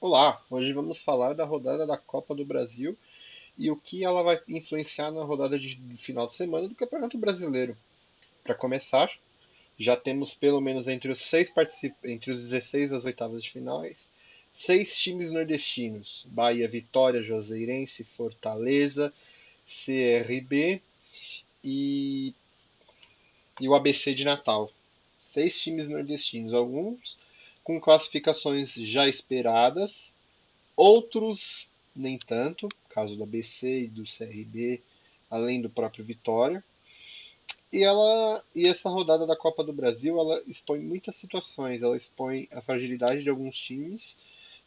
Olá, hoje vamos falar da rodada da Copa do Brasil e o que ela vai influenciar na rodada de final de semana do Campeonato Brasileiro. Para começar, já temos pelo menos entre os 16 das oitavas de finais, seis times nordestinos: Bahia, Vitória, Juazeirense, Fortaleza, CRB e, e o ABC de Natal. Seis times nordestinos, alguns com classificações já esperadas. Outros nem tanto, caso do ABC e do CRB, além do próprio Vitória. E essa rodada da Copa do Brasil, ela expõe muitas situações, ela expõe a fragilidade de alguns times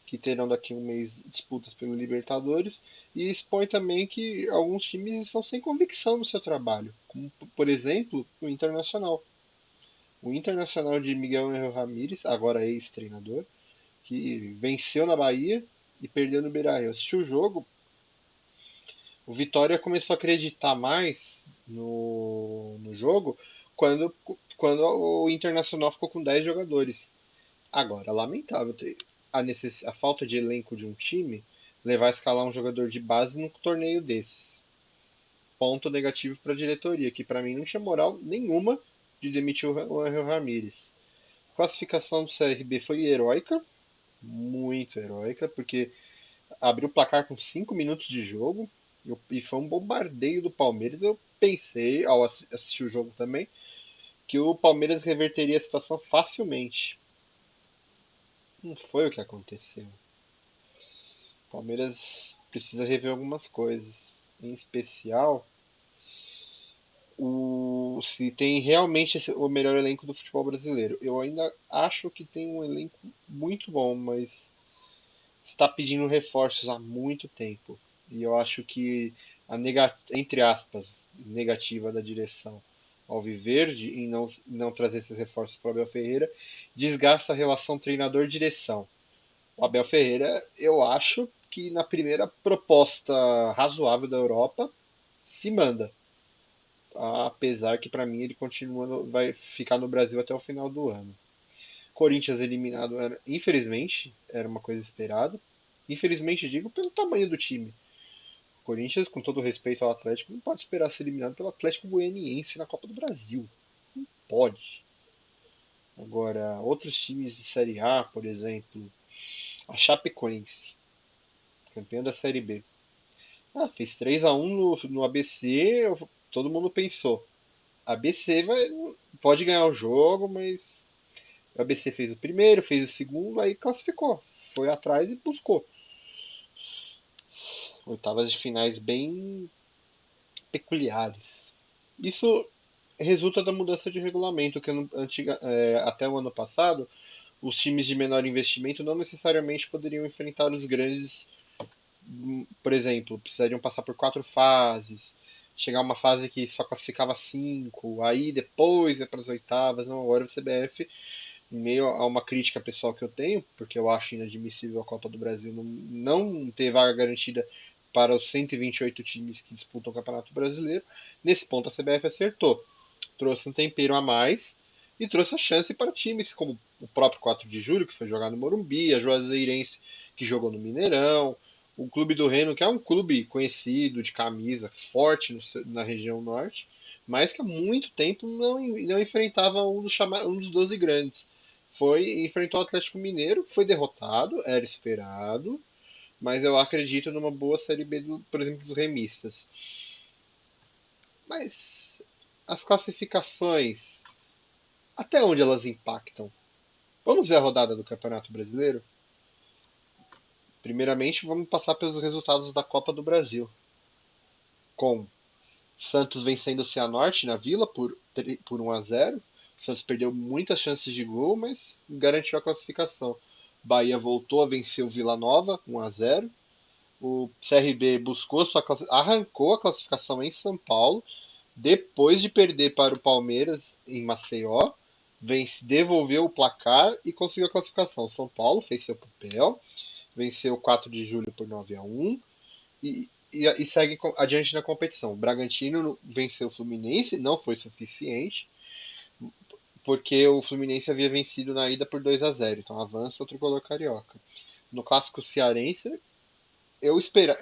que terão daqui a um mês disputas pelo Libertadores e expõe também que alguns times estão sem convicção no seu trabalho, como por exemplo, o Internacional. O Internacional de Miguel Angel Ramírez, agora ex-treinador, que venceu na Bahia e perdeu no Beira-Rio. Assisti o jogo, o Vitória começou a acreditar mais no jogo quando, quando o Internacional ficou com 10 jogadores. Agora, lamentável a falta de elenco de um time levar a escalar um jogador de base num torneio desses. Ponto negativo para a diretoria, que para mim não tinha moral nenhuma de demitir o Angel Ramírez. A classificação do CRB foi heróica, muito heróica, porque abriu o placar com 5 minutos de jogo e foi um bombardeio do Palmeiras. Eu pensei, ao assistir o jogo também, que o Palmeiras reverteria a situação facilmente. Não foi o que aconteceu. O Palmeiras precisa rever algumas coisas. Em especial, se tem realmente o melhor elenco do futebol brasileiro. Eu ainda acho que tem um elenco muito bom, mas está pedindo reforços há muito tempo. E eu acho que entre aspas, negativa da direção Alviverde em não trazer esses reforços para o Abel Ferreira desgasta a relação treinador-direção. O Abel Ferreira, eu acho que na primeira proposta razoável da Europa se manda. Apesar que para mim ele continua, vai ficar no Brasil até o final do ano. Corinthians eliminado, infelizmente, era uma coisa esperada. Infelizmente, digo, pelo tamanho do time. O Corinthians, com todo respeito ao Atlético, não pode esperar ser eliminado pelo Atlético Goianiense na Copa do Brasil. Não pode. Agora, outros times de Série A, por exemplo, a Chapecoense, campeã da Série B. Fez 3-1 no ABC, todo mundo pensou. ABC pode ganhar o jogo, mas o ABC fez o primeiro, fez o segundo, aí classificou. Foi atrás e buscou. Oitavas de finais bem peculiares. Isso resulta da mudança de regulamento, que até o ano passado, os times de menor investimento não necessariamente poderiam enfrentar os grandes, por exemplo, precisariam passar por 4 fases, chegar a uma fase que só classificava 5, aí depois é para as oitavas. Não, agora o CBF, em meio a uma crítica pessoal que eu tenho, porque eu acho inadmissível a Copa do Brasil não ter vaga garantida para os 128 times que disputam o Campeonato Brasileiro. Nesse ponto a CBF acertou. Trouxe um tempero a mais e trouxe a chance para times como o próprio 4 de julho, que foi jogar no Morumbi, a Juazeirense, que jogou no Mineirão, o Clube do Reno, que é um clube conhecido de camisa, forte na região norte, mas que há muito tempo não enfrentava um dos 12 grandes. Enfrentou o Atlético Mineiro, foi derrotado, era esperado, mas eu acredito numa boa Série B, por exemplo, dos remistas. Mas as classificações, até onde elas impactam? Vamos ver a rodada do Campeonato Brasileiro? Primeiramente, vamos passar pelos resultados da Copa do Brasil. Com Santos vencendo o Cianorte na Vila por 1-0. O Santos perdeu muitas chances de gol, mas garantiu a classificação. Bahia voltou a vencer o Vila Nova 1-0. O CRB arrancou a classificação em São Paulo, depois de perder para o Palmeiras em Maceió, devolveu o placar e conseguiu a classificação. São Paulo fez seu papel, venceu o 4 de julho por 9-1 e segue adiante na competição. O Bragantino venceu o Fluminense, não foi suficiente, porque o Fluminense havia vencido na ida por 2-0, então avança o tricolor carioca. no clássico cearense,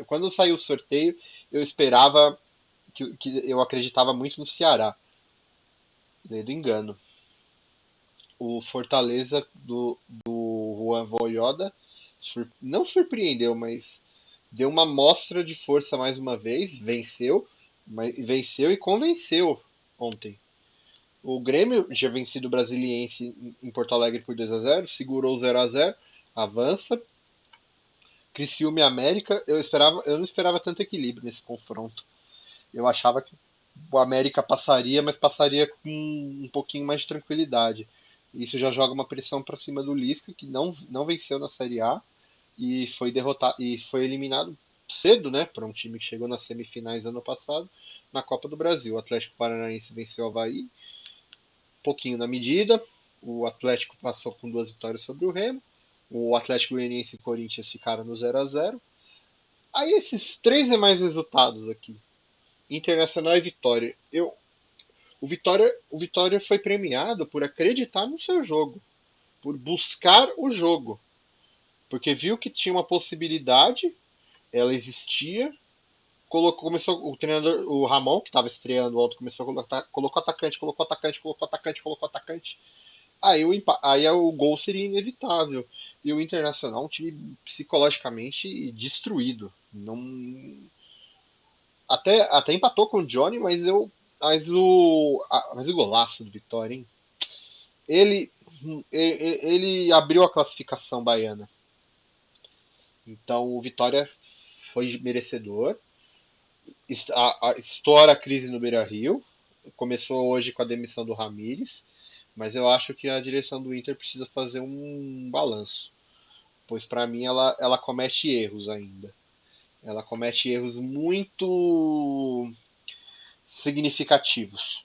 quando saiu o sorteio, eu esperava que eu acreditava muito no Ceará, do engano. O Fortaleza do Juan Voivoda não surpreendeu, mas deu uma mostra de força mais uma vez, venceu e convenceu ontem. O Grêmio já vencido o Brasiliense em Porto Alegre por 2-0, segurou 0-0, avança. Criciúma e América, eu não esperava tanto equilíbrio nesse confronto. Eu achava que o América passaria, mas passaria com um pouquinho mais de tranquilidade. Isso já joga uma pressão para cima do Lisca, que não venceu na Série A e foi derrotado e foi eliminado cedo, né, para um time que chegou nas semifinais ano passado na Copa do Brasil. O Atlético Paranaense venceu o Avaí, um pouquinho na medida. O Atlético passou com 2 vitórias sobre o Remo. O Atlético Goianiense e o Corinthians ficaram no 0-0. Aí esses três demais resultados aqui, Internacional e Vitória. O Vitória foi premiado por acreditar no seu jogo, por buscar o jogo, porque viu que tinha uma possibilidade, ela existia. Começou o treinador, o Ramon, que estava estreando ontem, começou a colocou atacante, colocou atacante, colocou atacante, colocou atacante. Aí o gol seria inevitável. E o Internacional, um time psicologicamente destruído. Não, até empatou com o Johnny, mas o golaço do Vitória, hein? Ele, ele abriu a classificação baiana. Então o Vitória foi merecedor. Estoura a crise no Beira-Rio. Começou hoje com a demissão do Ramires, mas eu acho que a direção do Inter precisa fazer um balanço, pois para mim ela comete erros ainda. Ela comete erros muito significativos,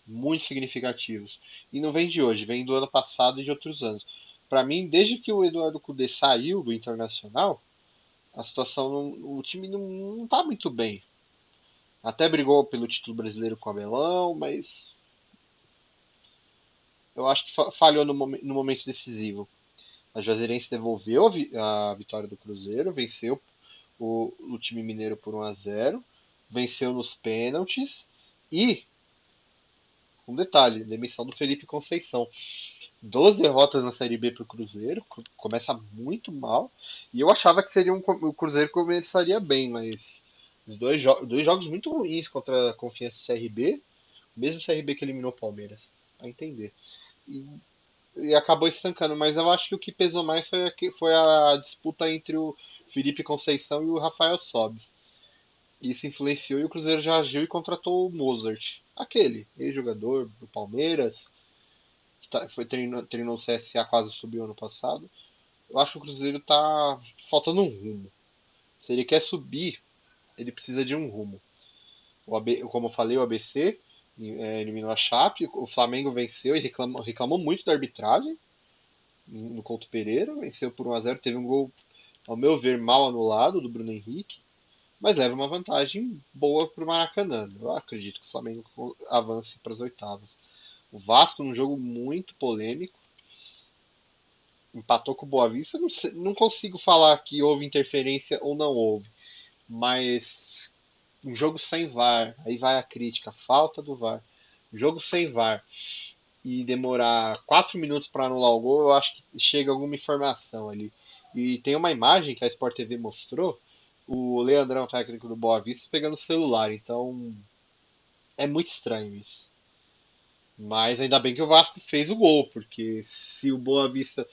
muito significativos. E não vem de hoje, vem do ano passado e de outros anos. Para mim, desde que o Eduardo Cudê saiu do Internacional, a situação, o time não tá muito bem. Até brigou pelo título brasileiro com o Abelão, mas eu acho que falhou no momento decisivo. A Juazeirense devolveu a vitória do Cruzeiro, venceu o time mineiro por 1-0, venceu nos pênaltis e, um detalhe, demissão do Felipe Conceição. 2 derrotas na Série B para o Cruzeiro, começa muito mal. E eu achava que o Cruzeiro começaria bem, mas os dois jogos muito ruins contra a Confiança e CRB, mesmo CRB que eliminou o Palmeiras, a entender. E, e acabou estancando, mas eu acho que o que pesou mais foi a disputa entre o Felipe Conceição e o Rafael Sobis. Isso influenciou e o Cruzeiro já agiu e contratou o Mozart, aquele ex-jogador do Palmeiras, que treinou o CSA, quase subiu ano passado. Eu acho que o Cruzeiro tá faltando um rumo. Se ele quer subir, ele precisa de um rumo. Como eu falei, o ABC eliminou a Chape, o Flamengo venceu e reclamou muito da arbitragem no Couto Pereira, venceu por 1-0, teve um gol, ao meu ver, mal anulado do Bruno Henrique, mas leva uma vantagem boa para o Maracanã. Eu acredito que o Flamengo avance para as oitavas. O Vasco, num jogo muito polêmico, empatou com o Boa Vista. Não consigo falar que houve interferência ou não houve, mas um jogo sem VAR, aí vai a crítica, falta do VAR. Jogo sem VAR e demorar 4 minutos para anular o gol, eu acho que chega alguma informação ali. E tem uma imagem que a Sport TV mostrou, o Leandrão, técnico do Boa Vista, pegando o celular, então é muito estranho isso. Mas ainda bem que o Vasco fez o gol, porque se o Boa Vista,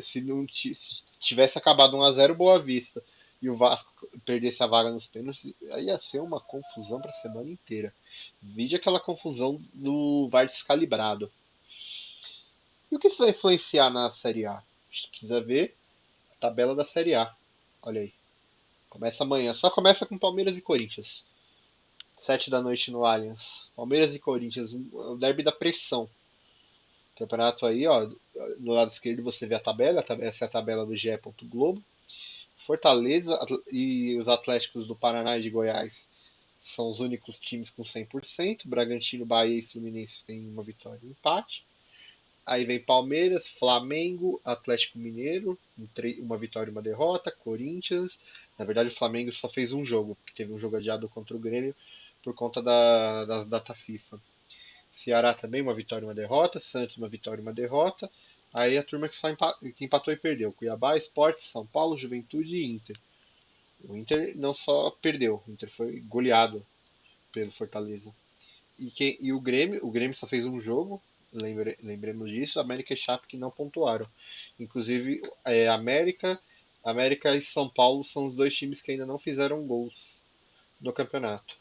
se não se tivesse acabado 1-0 Boa Vista e o Vasco perdesse a vaga nos pênaltis, aí ia ser uma confusão para a semana inteira. Vide aquela confusão do VAR descalibrado. E o que isso vai influenciar na Série A? A gente precisa ver a tabela da Série A. Olha aí. Começa amanhã. Só começa com Palmeiras e Corinthians. 7 da noite no Allianz. Palmeiras e Corinthians. O derby da pressão. Campeonato aí, ó. No lado esquerdo você vê a tabela. Essa é a tabela do GE. Globo. Fortaleza e os Atléticos do Paraná e de Goiás são os únicos times com 100%. Bragantino, Bahia e Fluminense têm uma vitória e um empate. Aí vem Palmeiras, Flamengo, Atlético Mineiro, uma vitória e uma derrota, Corinthians. Na verdade, o Flamengo só fez um jogo, porque teve um jogo adiado contra o Grêmio por conta das data FIFA. Ceará também, uma vitória e uma derrota. Santos, uma vitória e uma derrota. Aí a turma que empatou e perdeu. Cuiabá, Sport, São Paulo, Juventude e Inter. O Inter não só perdeu, o Inter foi goleado pelo Fortaleza. E o Grêmio só fez um jogo, lembremos disso, América e Chape que não pontuaram. Inclusive, América e São Paulo são os dois times que ainda não fizeram gols no campeonato.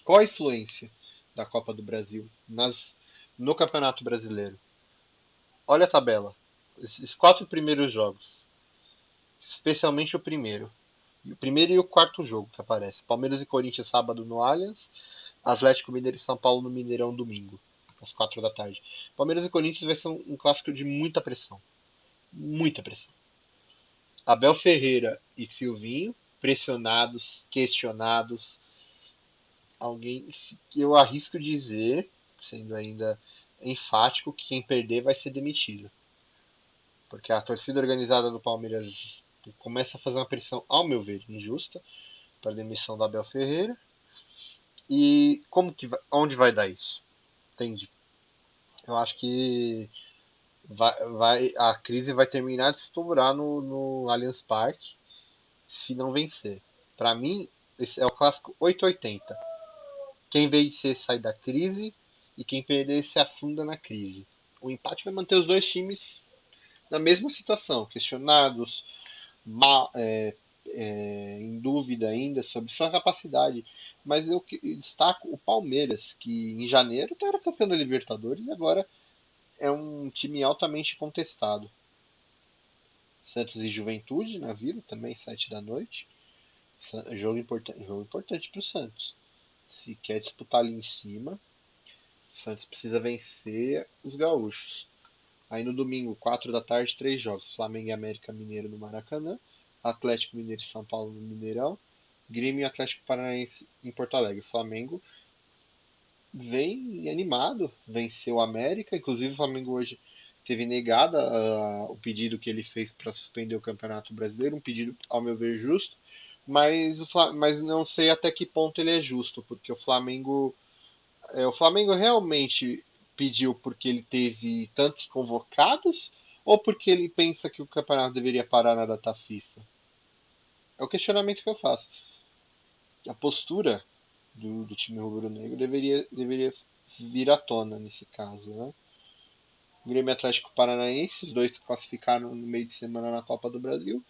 Qual a influência da Copa do Brasil no Campeonato Brasileiro? Olha a tabela. Esses quatro primeiros jogos, especialmente o primeiro. O primeiro e o quarto jogo que aparece. Palmeiras e Corinthians sábado no Allianz, Atlético Mineiro e São Paulo no Mineirão domingo, às 4 da tarde. Palmeiras e Corinthians vai ser um clássico de muita pressão. Muita pressão. Abel Ferreira e Silvinho, pressionados, questionados. Alguém que eu arrisco dizer, sendo ainda enfático, que quem perder vai ser demitido. Porque a torcida organizada do Palmeiras começa a fazer uma pressão, ao meu ver, injusta para a demissão da Abel Ferreira. E onde vai dar isso? Entende? Eu acho que a crise vai terminar de estourar no Allianz Parque se não vencer. Para mim, esse é o clássico 880. Quem vencer sai da crise e quem perder se afunda na crise. O empate vai manter os dois times na mesma situação, questionados, mal, em dúvida ainda sobre sua capacidade. Mas eu destaco o Palmeiras, que em janeiro era campeão da Libertadores e agora é um time altamente contestado. Santos e Juventude na Vila, também 7 da noite. Jogo importante para o Santos. Se quer disputar ali em cima, o Santos precisa vencer os gaúchos. Aí no domingo, 4 da tarde, três jogos. Flamengo e América Mineiro no Maracanã. Atlético Mineiro e São Paulo no Mineirão. Grêmio e Atlético Paranaense em Porto Alegre. O Flamengo vem animado, venceu o América. Inclusive o Flamengo hoje teve negada o pedido que ele fez para suspender o Campeonato Brasileiro. Um pedido, ao meu ver, justo. Mas não sei até que ponto ele é justo, porque o Flamengo realmente pediu porque ele teve tantos convocados ou porque ele pensa que o campeonato deveria parar na data FIFA? É o questionamento que eu faço. A postura do time rubro-negro deveria vir à tona nesse caso, né? O Grêmio Atlético Paranaense, os dois se classificaram no meio de semana na Copa do Brasil.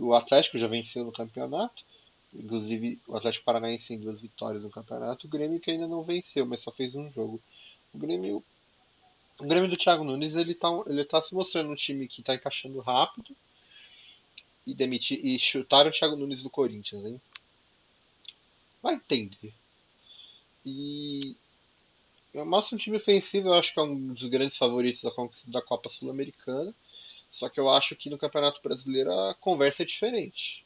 O Atlético já venceu no campeonato. Inclusive, o Atlético Paranaense tem duas vitórias no campeonato. O Grêmio que ainda não venceu, mas só fez um jogo. O Grêmio O Grêmio do Thiago Nunes ele tá se mostrando um time que tá encaixando rápido e chutaram o Thiago Nunes do Corinthians, hein? Vai entender. E mostra um time ofensivo, eu acho que é um dos grandes favoritos da conquista da Copa Sul-Americana. Só que eu acho que no Campeonato Brasileiro a conversa é diferente.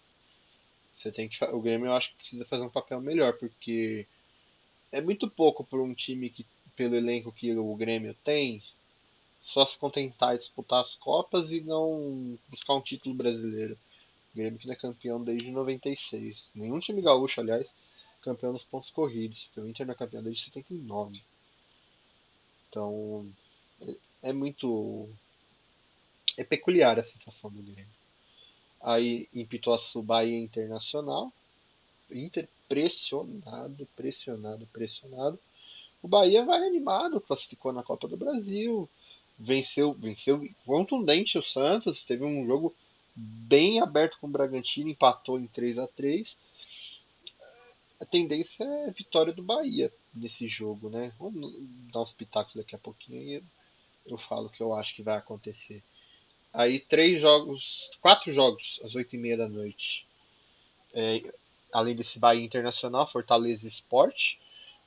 O Grêmio eu acho que precisa fazer um papel melhor, porque é muito pouco para um time que, pelo elenco que o Grêmio tem, só se contentar e disputar as Copas e não buscar um título brasileiro. O Grêmio que não é campeão desde 96. Nenhum time gaúcho, aliás, campeão nos pontos corridos, porque o Inter não é campeão desde 79. Então, é muito. É peculiar a situação do Grêmio. Aí em Pituaçu, Bahia Internacional. Inter pressionado, pressionado, pressionado. O Bahia vai animado, classificou na Copa do Brasil, venceu contundente o Santos, teve um jogo bem aberto com o Bragantino, empatou em 3-3. A tendência é vitória do Bahia nesse jogo, né? Vamos dar uns pitacos daqui a pouquinho e eu falo o que eu acho que vai acontecer. Aí quatro jogos às 8h30 da noite. Além desse Bahia Internacional, Fortaleza Sport,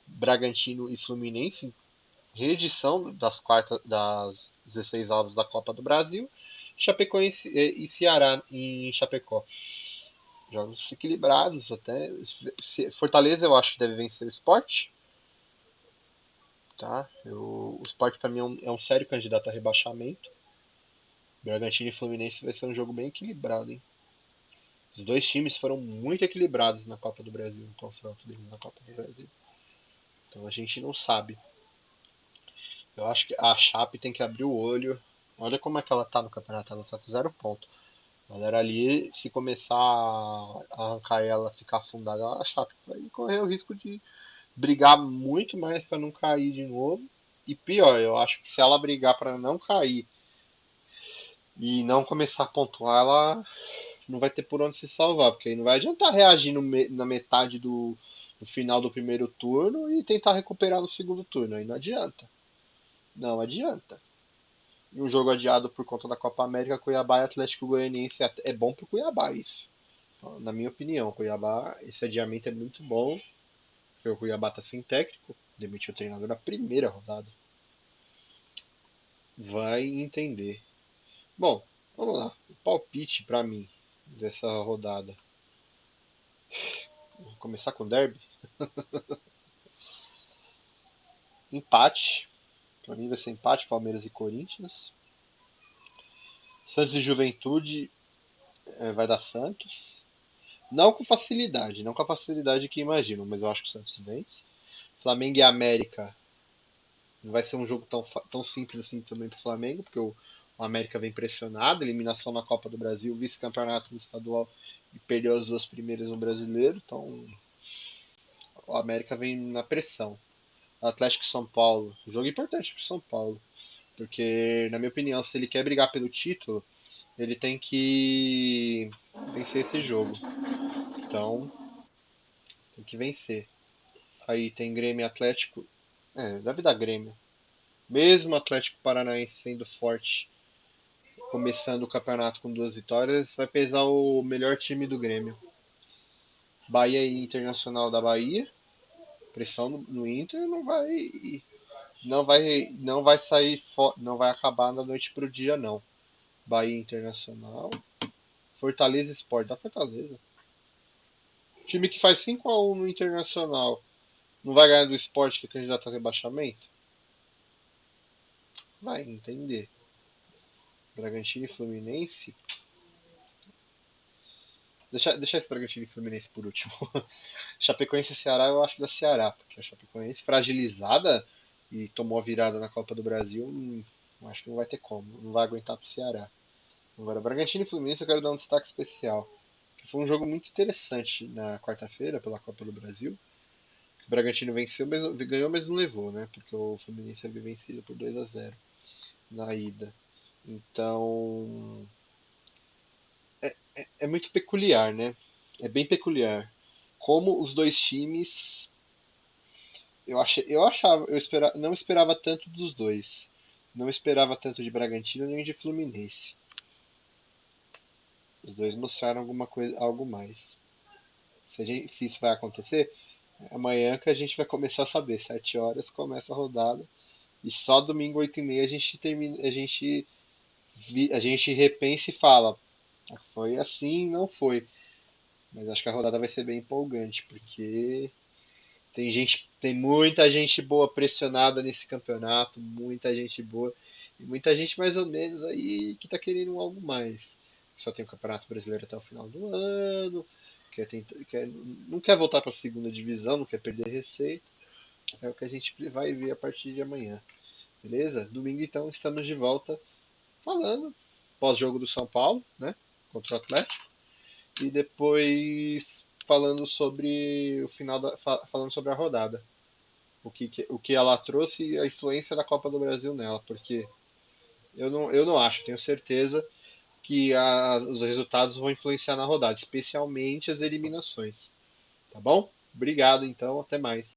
Bragantino e Fluminense, reedição das 16 avos da Copa do Brasil, Chapecoense e Ceará em Chapecó. Jogos equilibrados até. Fortaleza eu acho que deve vencer o Sport. tá? O Sport para mim é um sério candidato a rebaixamento. Bragantino e Fluminense vai ser um jogo bem equilibrado, hein? Os dois times foram muito equilibrados na Copa do Brasil, no confronto deles na Copa do Brasil. Então a gente não sabe. Eu acho que a Chape tem que abrir o olho. Olha como é que ela tá no campeonato, ela tá com 0 ponto. A galera ali, se começar a arrancar ela, ficar afundada, a Chape vai correr o risco de brigar muito mais para não cair de novo. E pior, eu acho que se ela brigar para não cair e não começar a pontuar, ela não vai ter por onde se salvar, porque aí não vai adiantar reagir na metade do final do primeiro turno e tentar recuperar no segundo turno. Aí não adianta. Não adianta. E um jogo adiado por conta da Copa América, Cuiabá e Atlético Goianiense é bom pro Cuiabá isso. Na minha opinião, Cuiabá, esse adiamento é muito bom, porque o Cuiabá tá sem técnico, demitiu o treinador na primeira rodada. Vai entender. Bom, vamos lá. O palpite pra mim dessa rodada. Vou começar com o derby. Empate. Pra mim vai ser empate, Palmeiras e Corinthians. Santos e Juventude vai dar Santos. Não com a facilidade que imaginam, mas eu acho que o Santos vence. Flamengo e América não vai ser um jogo tão simples assim também para o Flamengo, porque o América vem pressionado, eliminação na Copa do Brasil, vice-campeonato no estadual e perdeu as duas primeiras no brasileiro, então o América vem na pressão. Atlético e São Paulo, jogo importante para o São Paulo, porque na minha opinião, se ele quer brigar pelo título, ele tem que vencer esse jogo. Então, tem que vencer. Aí tem Grêmio e Atlético. Deve dar Grêmio. Mesmo o Atlético Paranaense sendo forte, começando o campeonato com 2 vitórias, vai pesar o melhor time do Grêmio. Bahia e Internacional da Bahia. Pressão no Inter não vai sair, não vai acabar da noite pro dia não. Bahia Internacional, Fortaleza Sport da Fortaleza. O time que faz 5-1 no Internacional não vai ganhar do Sport que é candidato a rebaixamento? Vai entender. Bragantino e Fluminense. Deixa esse Bragantino e Fluminense por último. Chapecoense e Ceará eu acho da Ceará, porque a Chapecoense fragilizada e tomou a virada na Copa do Brasil, acho que não vai ter como, não vai aguentar pro Ceará. Agora, Bragantino e Fluminense eu quero dar um destaque especial, que foi um jogo muito interessante na quarta-feira pela Copa do Brasil. O Bragantino venceu, ganhou, mas não levou, né? Porque o Fluminense havia vencido por 2-0 na ida. Então, é muito peculiar, né? É bem peculiar. Como os dois times não esperava tanto dos dois. Não esperava tanto de Bragantino nem de Fluminense. Os dois mostraram alguma coisa, algo mais. Se isso vai acontecer, amanhã que a gente vai começar a saber. 7 horas começa a rodada e só domingo 8h30 a gente termina, a gente repensa e fala, foi assim, não foi. Mas acho que a rodada vai ser bem empolgante porque tem muita gente boa pressionada nesse campeonato, muita gente boa e muita gente mais ou menos aí que tá querendo algo mais. Só tem o Campeonato Brasileiro até o final do ano, não quer voltar para a segunda divisão, não quer perder receita. É o que a gente vai ver a partir de amanhã. Beleza? Domingo então estamos de volta falando pós-jogo do São Paulo, né? Contra o Atlético. E depois falando sobre o final falando sobre a rodada o que ela trouxe e a influência da Copa do Brasil nela, porque eu não acho, tenho certeza que os resultados vão influenciar na rodada, especialmente as eliminações. Tá bom? Obrigado, então, até mais.